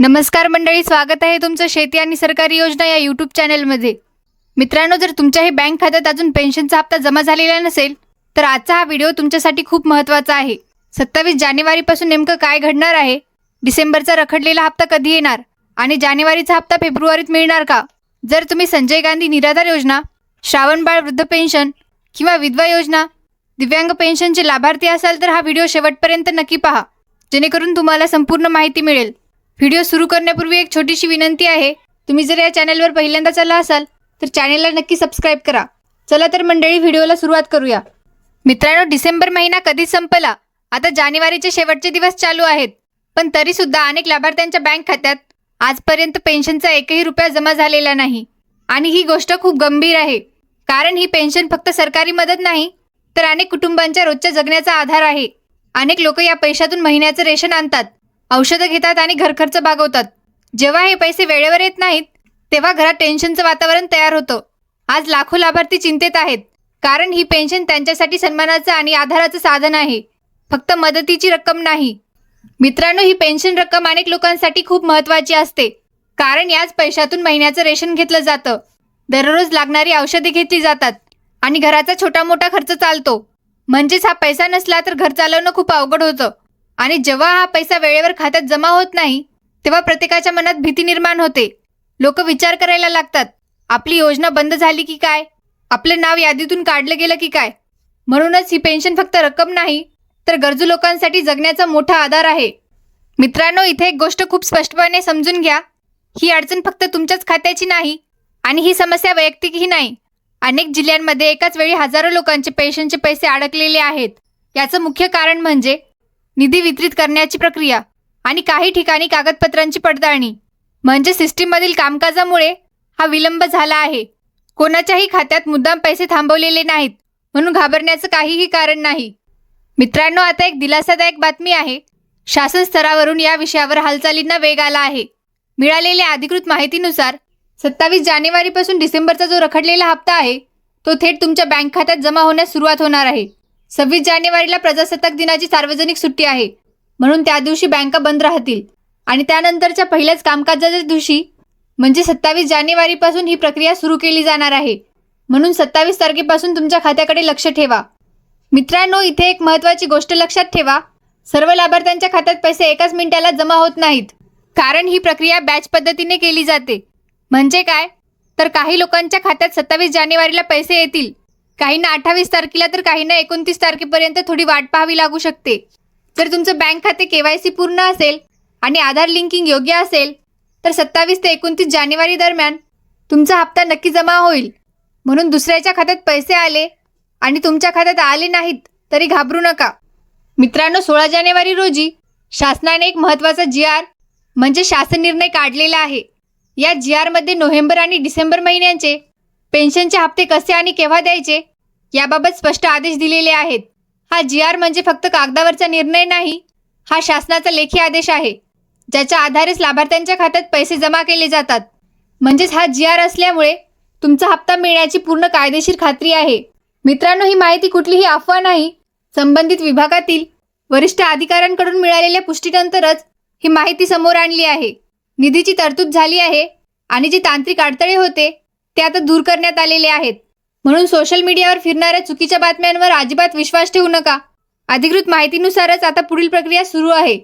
नमस्कार मंडळी, स्वागत आहे तुमचं शेती आणि सरकारी योजना या यूट्यूब चॅनलमध्ये। मित्रांनो, जर तुमच्याही बँक खात्यात अजून पेन्शनचा हप्ता जमा झालेला नसेल तर आजचा हा व्हिडिओ तुमच्यासाठी खूप महत्त्वाचा आहे। 27 जानेवारीपासून नेमकं काय घडणार आहे, डिसेंबरचा रखडलेला हप्ता कधी येणार आणि जानेवारीचा हप्ता फेब्रुवारीत मिळणार का? जर तुम्ही संजय गांधी निराधार योजना, श्रावणबाळ वृद्ध पेन्शन किंवा विधवा योजना, दिव्यांग पेन्शनचे लाभार्थी असाल तर हा व्हिडिओ शेवटपर्यंत नक्की पहा, जेणेकरून तुम्हाला संपूर्ण माहिती मिळेल। व्हिडिओ सुरू करण्यापूर्वी एक छोटीशी विनंती आहे, तुम्ही जर या चॅनलवर पहिल्यांदाच आला असाल तर चॅनलला नक्की सबस्क्राइब करा। चला तर मंडळी, व्हिडिओला सुरुवात करूया। मित्रांनो, डिसेंबर महिना कधीच संपला, आता जानेवारीचे शेवटचे दिवस चालू आहेत, पण तरी सुद्धा अनेक लाभार्थ्यांच्या बँक खात्यात आजपर्यंत पेन्शनचा एकही रुपया जमा झालेला नाही। आणि ही गोष्ट खूप गंभीर आहे, कारण ही पेन्शन फक्त सरकारी मदत नाही तर अनेक कुटुंबांच्या रोजच्या जगण्याचा आधार आहे। अनेक लोक या पैशातून महिन्याचं रेशन आणतात, औषधं घेतात आणि घरखर्च भागवतात। जेव्हा हे पैसे वेळेवर येत नाहीत तेव्हा घरात टेन्शनचं वातावरण तयार होतं। आज लाखो लाभार्थी चिंतेत आहेत, कारण ही पेन्शन त्यांच्यासाठी सन्मानाचं आणि आधाराचं साधन आहे, फक्त मदतीची रक्कम नाही। मित्रांनो, ही पेन्शन रक्कम अनेक लोकांसाठी खूप महत्त्वाची असते, कारण याच पैशातून महिन्याचं रेशन घेतलं जातं, दररोज लागणारी औषधे घेतली जातात आणि घराचा छोटा मोठा खर्च चालतो। म्हणजेच हा पैसा नसला तर घर चालवणं खूप अवघड होतं। आणि जेव्हा हा पैसा वेळेवर खात्यात जमा होत नाही तेव्हा प्रत्येकाच्या मनात भीती निर्माण होते। लोक विचार करायला लागतात, आपली योजना बंद झाली की काय, आपलं नाव यादीतून काढलं गेलं की काय। म्हणूनच ही पेन्शन फक्त रक्कम नाही तर गरजू लोकांसाठी जगण्याचा मोठा आधार आहे। मित्रांनो, इथे एक गोष्ट खूप स्पष्टपणे समजून घ्या, ही अडचण फक्त तुमच्याच खात्याची नाही आणि ही समस्या वैयक्तिकही नाही। अनेक जिल्ह्यांमध्ये एकाच वेळी हजारो लोकांचे पेन्शनचे पैसे अडकलेले आहेत। याचं मुख्य कारण म्हणजे निधी वितरित करण्याची प्रक्रिया आणि काही ठिकाणी कागदपत्रांची पडताळणी, म्हणजे सिस्टीममधील कामकाजामुळे हा विलंब झाला आहे। कोणाच्याही खात्यात मुद्दाम पैसे थांबवलेले नाहीत, म्हणून घाबरण्याचं काहीही कारण नाही। मित्रांनो, आता एक दिलासादायक बातमी आहे, शासन स्तरावरून या विषयावर हालचालींना वेग आला आहे। मिळालेल्या अधिकृत माहितीनुसार 27 जानेवारीपासून डिसेंबरचा जो रखडलेला हप्ता आहे तो थेट तुमच्या बँक खात्यात जमा होण्यास सुरुवात होणार आहे। 26 जानेवारीला प्रजासत्ताक दिनाची सार्वजनिक सुट्टी आहे, म्हणून त्या दिवशी बँका बंद राहतील आणि त्यानंतरच्या पहिल्याच कामकाजाच्या दिवशी म्हणजे 27 जानेवारीपासून ही प्रक्रिया सुरू केली जाणार आहे। म्हणून 27 तारखेपासून तुमच्या खात्याकडे लक्ष ठेवा। मित्रांनो, इथे एक महत्त्वाची गोष्ट लक्षात ठेवा, सर्व लाभार्थ्यांच्या खात्यात पैसे एकाच मिनिटाला जमा होत नाहीत, कारण ही प्रक्रिया बॅच पद्धतीने केली जाते। म्हणजे काय, तर काही लोकांच्या खात्यात 27 जानेवारीला पैसे येतील, काहींना 28 तारखेला तर काहींना 29 तारखेपर्यंत थोडी वाट पाहावी लागू शकते। जर तुमचं बँक खाते KYC पूर्ण असेल आणि आधार लिंकिंग योग्य असेल तर 27 ते 29 जानेवारी दरम्यान तुमचा हप्ता नक्की जमा होईल। म्हणून दुसऱ्याच्या खात्यात पैसे आले आणि तुमच्या खात्यात आले नाहीत तरी घाबरू नका। मित्रांनो, 16 जानेवारी रोजी शासनाने एक महत्त्वाचा GR म्हणजे शासन निर्णय काढलेला आहे। या GR मध्ये नोव्हेंबर आणि डिसेंबर महिन्यांचे पेन्शनचे हप्ते कसे आणि केव्हा द्यायचे याबाबत स्पष्ट आदेश दिलेले आहेत। हा GR म्हणजे फक्त कागदावरचा निर्णय नाही, हा शासनाचा लेखी आदेश आहे, ज्याच्या आधारेच लाभार्थ्यांच्या खात्यात पैसे जमा केले जातात। म्हणजेच हा GR असल्यामुळे तुमचा हप्ता मिळण्याची पूर्ण कायदेशीर खात्री आहे। मित्रांनो, ही माहिती कुठलीही अफवा नाही, संबंधित विभागातील वरिष्ठ अधिकाऱ्यांकडून मिळालेल्या पुष्टीनंतरच ही माहिती समोर आणली आहे। निधीची तरतूद झाली आहे आणि जे तांत्रिक अडथळे होते ते आता दूर करण्यात आलेले आहेत। म्हणून सोशल मीडियावर फिरणाऱ्या चुकीच्या बातम्यांवर अजिबात विश्वास ठेवू नका। अधिकृत माहितीनुसारच आता पुढील प्रक्रिया सुरू आहे।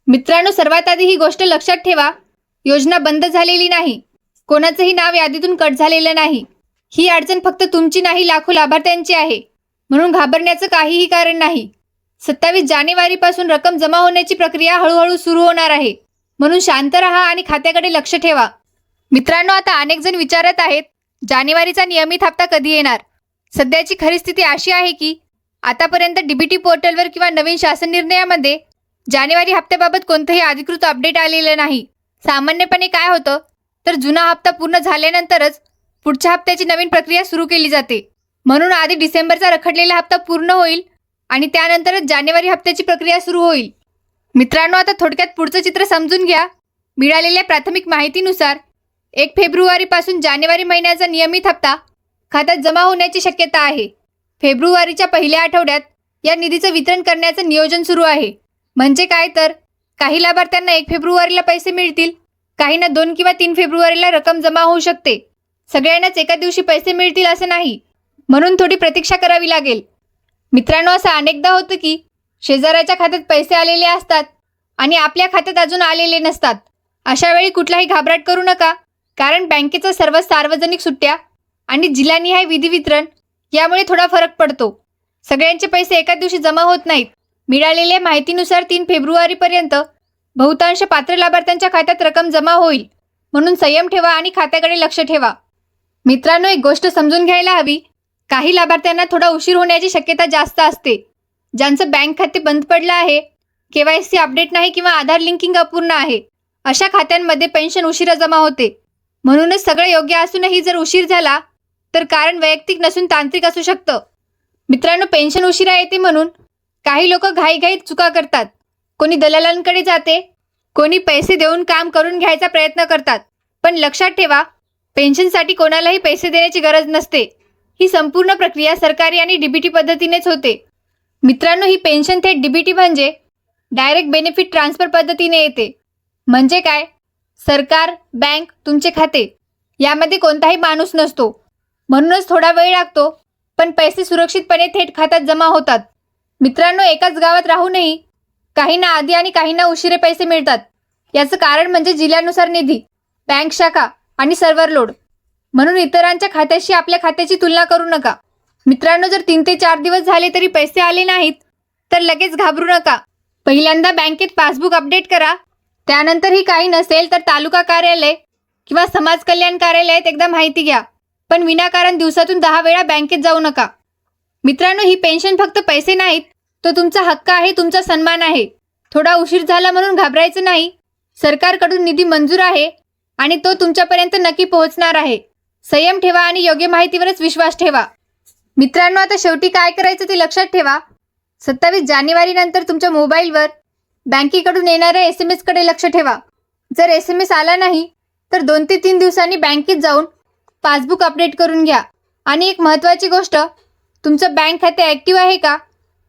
मित्रांनो, सर्वात आधी ही गोष्ट लक्षात ठेवा, योजना बंद झालेली नाही, कोणाचंही नाव यादीतून कट झालेलं नाही। ही अडचण फक्त तुमची नाही, लाखो लाभार्थ्यांची आहे, म्हणून घाबरण्याचं काहीही कारण नाही। 27 जानेवारीपासून रक्कम जमा होण्याची प्रक्रिया हळूहळू सुरू होणार आहे, म्हणून शांत राहा आणि खात्याकडे लक्ष ठेवा। मित्रांनो, आता अनेक जण विचारत आहेत, जानेवारीचा नियमित हप्ता कधी येणार? सध्याची खरी स्थिती अशी आहे की आतापर्यंत DBT पोर्टलवर किंवा नवीन शासन निर्णयामध्ये जानेवारी हप्त्याबाबत कोणतंही अधिकृत अपडेट आलेलं नाही। सामान्यपणे काय होतं तर जुना हप्ता पूर्ण झाल्यानंतरच पुढच्या हप्त्याची नवीन प्रक्रिया सुरू केली जाते। म्हणून आधी डिसेंबरचा रखडलेला हप्ता पूर्ण होईल आणि त्यानंतरच जानेवारी हप्त्याची प्रक्रिया सुरू होईल। मित्रांनो, आता थोडक्यात पुढचं चित्र समजून घ्या। मिळालेल्या प्राथमिक माहितीनुसार 1 फेब्रुवारीपासून जानेवारी महिन्याचा नियमित हप्ता खात्यात जमा होण्याची शक्यता आहे। फेब्रुवारीच्या पहिल्या आठवड्यात या निधीचं वितरण करण्याचं नियोजन सुरू आहे। म्हणजे काय तर काही लाभार्थ्यांना 1 फेब्रुवारीला पैसे मिळतील, काहींना 2 किंवा 3 फेब्रुवारीला रक्कम जमा होऊ शकते. सगळ्यांनाच एका दिवशी पैसे मिळतील असं नाही, म्हणून थोडी प्रतीक्षा करावी लागेल. मित्रांनो, असं अनेकदा होतं की शेजाऱ्याच्या खात्यात पैसे आलेले असतात आणि आपल्या खात्यात अजून आलेले नसतात. अशा वेळी कुठलाही घाबरट करू नका, कारण बँकेच्या सर्व सार्वजनिक सुट्ट्या आणि जिल्हानिहाय विधी वितरण यामुळे थोडा फरक पडतो. सगळ्यांचे पैसे एका दिवशी जमा होत नाहीत. मिळालेल्या माहितीनुसार 3 फेब्रुवारीपर्यंत बहुतांश पात्र लाभार्थ्यांच्या खात्यात रक्कम जमा होईल, म्हणून संयम ठेवा आणि खात्याकडे लक्ष ठेवा. मित्रांनो, एक गोष्ट समजून घ्यायला हवी, काही लाभार्थ्यांना थोडा उशीर होण्याची शक्यता जास्त असते. ज्यांचं बँक खाते बंद पडलं आहे, KYC अपडेट नाही किंवा आधार लिंकिंग अपूर्ण आहे, अशा खात्यांमध्ये पेन्शन उशिरा जमा होते. म्हणूनच सगळं योग्य असूनही जर उशीर झाला तर कारण वैयक्तिक नसून तांत्रिक असू शकतं. मित्रांनो, पेन्शन उशिरा येते म्हणून काही लोक घाईघाईत चुका करतात. कोणी दलालांकडे जाते, कोणी पैसे देऊन काम करून घ्यायचा प्रयत्न करतात. पण लक्षात ठेवा, पेन्शनसाठी कोणालाही पैसे देण्याची गरज नसते. ही संपूर्ण प्रक्रिया सरकारी आणि DBT पद्धतीनेच होते. मित्रांनो, ही पेन्शन थेट DBT म्हणजे डायरेक्ट बेनिफिट ट्रान्सफर पद्धतीने येते. म्हणजे काय? सरकार, बँक, तुमचे खाते यामध्ये कोणताही माणूस नसतो. म्हणूनच थोडा वेळ लागतो, पण पैसे सुरक्षितपणे थेट खात्यात जमा होतात. मित्रांनो, एकाच गावात राहूनही काहींना आधी आणि काहींना उशिरे पैसे मिळतात. याचं कारण म्हणजे जिल्ह्यानुसार निधी, बँक शाखा आणि सर्व्हर लोड. म्हणून इतरांच्या खात्याशी आपल्या खात्याची तुलना करू नका. मित्रांनो, जर 3 ते 4 दिवस झाले तरी पैसे आले नाहीत तर लगेच घाबरू नका. पहिल्यांदा बँकेत पासबुक अपडेट करा. त्यानंतरही काही नसेल तर तालुका कार्यालय किंवा समाज कल्याण कार्यालयात एकदा माहिती घ्या. पण विनाकारण दिवसातून 10 वेळा बँकेत जाऊ नका. मित्रांनो, ही पेन्शन फक्त पैसे नाहीत, तो तुमचा हक्क आहे, तुमचा सन्मान आहे. थोडा उशीर झाला म्हणून घाबरायचं नाही. सरकारकडून निधी मंजूर आहे आणि तो तुमच्यापर्यंत नक्की पोहोचणार आहे. संयम ठेवा आणि योग्य माहितीवरच विश्वास ठेवा. मित्रांनो, आता शेवटी काय करायचं ते लक्षात ठेवा. 27 जानेवारीनंतर तुमच्या मोबाईलवर बँकेकडून येणाऱ्या SMS कडे लक्ष ठेवा. जर SMS आला नाही तर 2 ते 3 दिवसांनी बँकेत जाऊन पासबुक अपडेट करून घ्या. आणि एक महत्त्वाची गोष्ट, तुमचं बँक खाते ॲक्टिव्ह आहे का,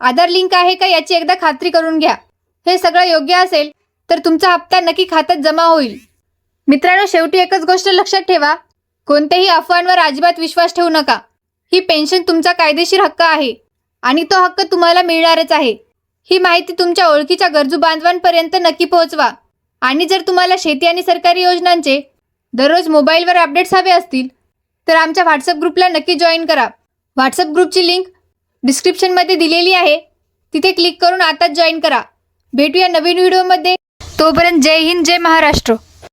आधार लिंक आहे का याची एकदा खात्री करून घ्या. हे सगळं योग्य असेल तर तुमचा हप्ता नक्की खात्यात जमा होईल. मित्रांनो, शेवटी एकच गोष्ट लक्षात ठेवा, कोणत्याही अफवांवर अजिबात विश्वास ठेवू नका. ही पेन्शन तुमचा कायदेशीर हक्क आहे आणि तो हक्क तुम्हाला मिळणारच आहे. ही माहिती तुमच्या ओळखीच्या गरजू बांधवांपर्यंत नक्की पोहोचवा. आणि जर तुम्हाला शेती आणि सरकारी योजनांचे दररोज मोबाईलवर अपडेट्स हवे असतील तर आमच्या व्हॉट्सअप ग्रुपला नक्की जॉईन करा. व्हॉट्सअप ग्रुपची लिंक डिस्क्रिप्शनमध्ये दिलेली आहे, तिथे क्लिक करून आताच जॉईन करा. भेटूया नवीन व्हिडिओमध्ये. तोपर्यंत जय हिंद, जय महाराष्ट्र.